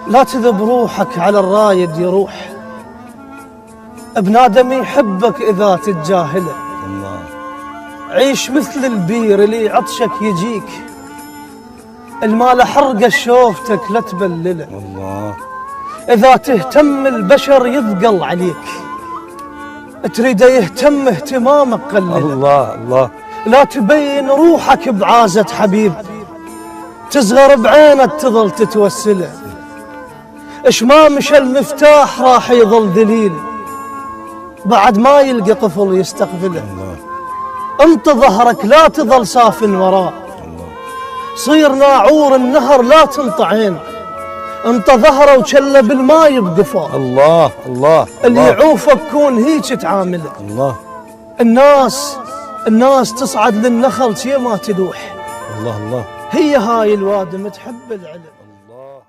لا تذب روحك على الرايد يروح، ابن آدم يحبك إذا تتجاهله. الله. عيش مثل البير اللي عطشك يجيك، المال حرقه شوفتك لا تبلله. الله. إذا تهتم البشر يثقل عليك، تريده يهتم اهتمامك قلله. الله الله. لا تبين روحك بعازة حبيب، تصغر بعينك تظل تتوسله. اش ما مشى المفتاح راح يظل ذليل، بعد ما يلقى قفل يستقبله. الله. انت ظهرك لا تظل سافن وراه، الله. صير ناعور النهر لا تنطعين، انت ظهره وشله بالماي بقفاه. الله الله. اللي يعوفك كون هيك تعامله. الله. الناس تصعد للنخل شي ما تدوح. الله الله. هي هاي الوادم تحب العلم. الله.